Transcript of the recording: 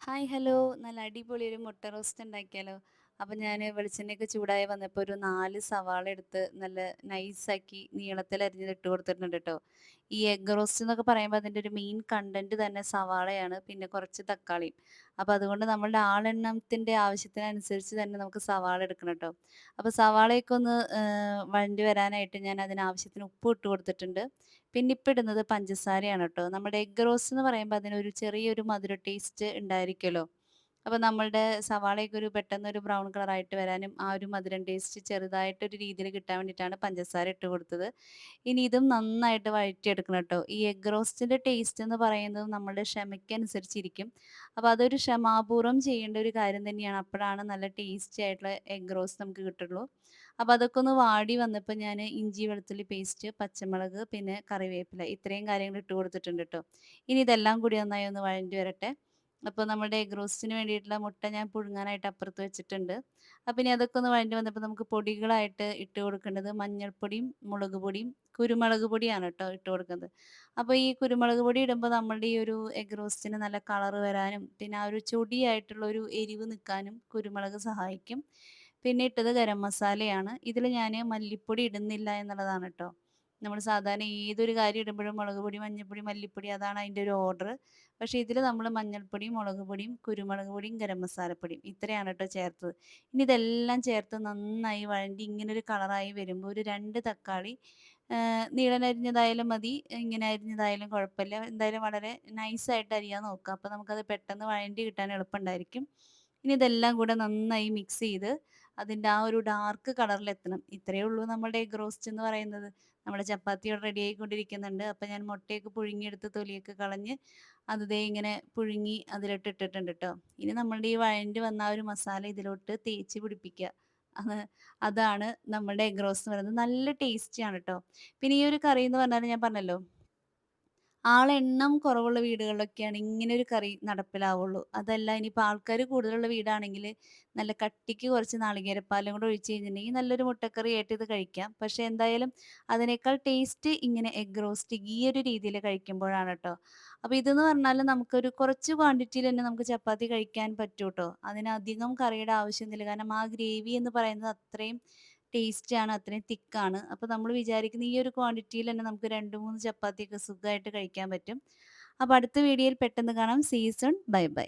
Hi hello. നല്ല അടിപൊളി ഒരു മുട്ട റോസ്റ്റ് ഉണ്ടാക്കിയാലോ? അപ്പം ഞാൻ വെളിച്ചെണ്ണയൊക്കെ ചൂടായി വന്നപ്പോൾ ഒരു 4 സവാള എടുത്ത് നല്ല നൈസാക്കി നീളത്തിൽ അരിഞ്ഞത് ഇട്ട് കൊടുത്തിട്ടുണ്ട് ട്ടോ. ഈ എഗ് റോസ്റ്റ് എന്നൊക്കെ പറയുമ്പോൾ അതിൻ്റെ ഒരു മെയിൻ കണ്ടന്റ് തന്നെ സവാളയാണ്. പിന്നെ കുറച്ച് തക്കാളിയും. അപ്പോൾ അതുകൊണ്ട് നമ്മളുടെ ആളെണ്ണത്തിൻ്റെ ആവശ്യത്തിനനുസരിച്ച് തന്നെ നമുക്ക് സവാള എടുക്കണം ട്ടോ. അപ്പോൾ സവാളയൊക്കെ ഒന്ന് വഴണ്ടി വരാനായിട്ട് ഞാൻ അതിനാവശ്യത്തിന് ഉപ്പും ഇട്ട് കൊടുത്തിട്ടുണ്ട്. പിന്നെ ഇപ്പം ഇടുന്നത് പഞ്ചസാരയാണ് ട്ടോ. നമ്മുടെ എഗ് റോസ്റ്റ് എന്ന് പറയുമ്പോൾ അതിനൊരു ചെറിയൊരു മധുര ടേസ്റ്റ് ഉണ്ടായിരിക്കുമല്ലോ. അപ്പോൾ നമ്മളുടെ സവാളയൊക്കെ ഒരു പെട്ടെന്നൊരു ബ്രൗൺ കളറായിട്ട് വരാനും ആ ഒരു മധുരം ടേസ്റ്റ് ചെറുതായിട്ടൊരു രീതിയിൽ കിട്ടാൻ വേണ്ടിയിട്ടാണ് പഞ്ചസാര ഇട്ട് കൊടുത്തത്. ഇനി ഇതും നന്നായിട്ട് വഴറ്റിയെടുക്കണം ട്ടോ. ഈ എഗ് റോസ്റ്റിൻ്റെ ടേസ്റ്റ് എന്ന് പറയുന്നത് നമ്മളുടെ ക്ഷമയ്ക്കനുസരിച്ചിരിക്കും. അപ്പോൾ അതൊരു ക്ഷമാപൂർവ്വം ചെയ്യേണ്ട ഒരു കാര്യം തന്നെയാണ്. അപ്പോഴാണ് നല്ല ടേസ്റ്റി ആയിട്ടുള്ള എഗ് റോസ്റ്റ് നമുക്ക് കിട്ടുള്ളൂ. അപ്പോൾ അതൊക്കെ ഒന്ന് വാടി വന്നപ്പോൾ ഞാൻ ഇഞ്ചി വെളുത്തുള്ളി പേസ്റ്റ്, പച്ചമുളക്, പിന്നെ കറിവേപ്പില ഇത്രയും കാര്യങ്ങൾ ഇട്ട് കൊടുത്തിട്ടുണ്ട് ട്ടോ. ഇനി ഇതെല്ലാം കൂടി നന്നായി ഒന്ന് വഴണ്ടി വരട്ടെ. അപ്പോൾ നമ്മുടെ എഗ് റോസ്റ്റിന് വേണ്ടിയിട്ടുള്ള മുട്ട ഞാൻ പുഴുങ്ങാനായിട്ട് അപ്പുറത്ത് വെച്ചിട്ടുണ്ട്. അപ്പം ഇനി അതൊക്കെ ഒന്ന് വഴണ്ടി വന്നപ്പോൾ നമുക്ക് പൊടികളായിട്ട് ഇട്ട് കൊടുക്കേണ്ടത് മഞ്ഞൾപ്പൊടിയും, മുളക് പൊടിയും, കുരുമുളക് പൊടിയാണ് ട്ടോ ഇട്ട് കൊടുക്കുന്നത്. അപ്പോൾ ഈ കുരുമുളക് പൊടി ഇടുമ്പോൾ നമ്മളുടെ ഈ ഒരു എഗ് റോസ്റ്റിന് നല്ല കളറ് വരാനും പിന്നെ ആ ഒരു ചൊടിയായിട്ടുള്ള ഒരു എരിവ് നിൽക്കാനും കുരുമുളക് സഹായിക്കും. പിന്നെ ഇട്ടത് ഗരം മസാലയാണ്. ഇതിൽ ഞാൻ മല്ലിപ്പൊടി ഇടുന്നില്ല എന്നുള്ളതാണ് ട്ടോ. നമ്മൾ സാധാരണ ഏതൊരു കാര്യം ഇടുമ്പോഴും മുളക് പൊടി, മഞ്ഞൾപ്പൊടി, മല്ലിപ്പൊടി അതാണ് അതിൻ്റെ ഒരു ഓർഡർ. പക്ഷേ ഇതിൽ നമ്മൾ മഞ്ഞൾപ്പൊടിയും, മുളക് പൊടിയും, കുരുമുളക് പൊടിയും, ഗരം മസാലപ്പൊടിയും ഇത്രയാണ് ട്ടോ ചേർത്തത്. ഇനി ഇതെല്ലാം ചേർത്ത് നന്നായി വഴണ്ടി ഇങ്ങനൊരു കളറായി വരുമ്പോൾ ഒരു 2 തക്കാളി നീളൻ അരിഞ്ഞതായാലും മതി, ഇങ്ങനെ അരിഞ്ഞതായാലും കുഴപ്പമില്ല. എന്തായാലും വളരെ നൈസായിട്ട് അരിയാൻ നോക്കുക. അപ്പോൾ നമുക്കത് പെട്ടെന്ന് വഴണ്ടി കിട്ടാൻ എളുപ്പമുണ്ടായിരിക്കും. ഇനി ഇതെല്ലാം കൂടെ നന്നായി മിക്സ് ചെയ്ത് അതിൻ്റെ ആ ഒരു ഡാർക്ക് കളറിലെത്തണം. ഇത്രയേ ഉള്ളൂ നമ്മുടെ എഗ് റോസ്റ്റ് എന്ന് പറയുന്നത്. നമ്മുടെ ചപ്പാത്തി ഇവിടെ റെഡി ആയിക്കൊണ്ടിരിക്കുന്നുണ്ട്. അപ്പോൾ ഞാൻ മുട്ടയൊക്കെ പുഴുങ്ങിയെടുത്ത് തൊലിയൊക്കെ കളഞ്ഞ് അത് ദേ ഇങ്ങനെ പുഴുങ്ങി അതിലോട്ട് ഇട്ടിട്ടുണ്ട് ട്ടോ. ഇനി നമ്മളുടെ ഈ വഴണ്ടി വന്ന ആ ഒരു മസാല ഇതിലോട്ട് തേച്ച് പിടിപ്പിക്കുക. അത് അതാണ് നമ്മുടെ എഗ് റോസ്റ്റ് എന്ന് പറയുന്നത്. നല്ല ടേസ്റ്റിയാണ് ട്ടോ. പിന്നെ ഈ ഒരു കറി എന്ന് പറഞ്ഞാൽ ഞാൻ പറഞ്ഞല്ലോ ആളെണ്ണം കുറവുള്ള വീടുകളിലൊക്കെയാണ് ഇങ്ങനൊരു കറി നടപ്പിലാവുള്ളൂ. അതല്ല ഇനിയിപ്പോൾ ആൾക്കാര് കൂടുതലുള്ള വീടാണെങ്കില് നല്ല കട്ടിക്ക് കുറച്ച് നാളികേരപ്പാലും കൂടെ ഒഴിച്ച് കഴിഞ്ഞിട്ടുണ്ടെങ്കിൽ നല്ലൊരു മുട്ടക്കറി ആയിട്ട് ഇത് കഴിക്കാം. പക്ഷേ എന്തായാലും അതിനേക്കാൾ ടേസ്റ്റ് ഇങ്ങനെ എഗ് റോസ്റ്റ് ഈ ഒരു രീതിയിൽ കഴിക്കുമ്പോഴാണ് ട്ടോ. അപ്പോൾ ഇതെന്ന് പറഞ്ഞാല് നമുക്കൊരു കുറച്ച് ക്വാണ്ടിറ്റിയിൽ തന്നെ നമുക്ക് ചപ്പാത്തി കഴിക്കാൻ പറ്റൂട്ടോ. അതിനധികം കറിയുടെ ആവശ്യമൊന്നുമില്ല. കാരണം ആ ഗ്രേവി എന്ന് പറയുന്നത് അത്രയും ടേസ്റ്റാണ്. അത്രയും തിക്കാണ്. അപ്പോൾ നമ്മൾ വിചാരിക്കുന്ന ഈ ഒരു ക്വാണ്ടിറ്റിയിൽ തന്നെ നമുക്ക് 2, 3 ചപ്പാത്തിയൊക്കെ സുഖമായിട്ട് കഴിക്കാൻ പറ്റും. അപ്പോൾ അടുത്ത വീഡിയോയിൽ പെട്ടെന്ന് കാണാം. See you soon. Bye by.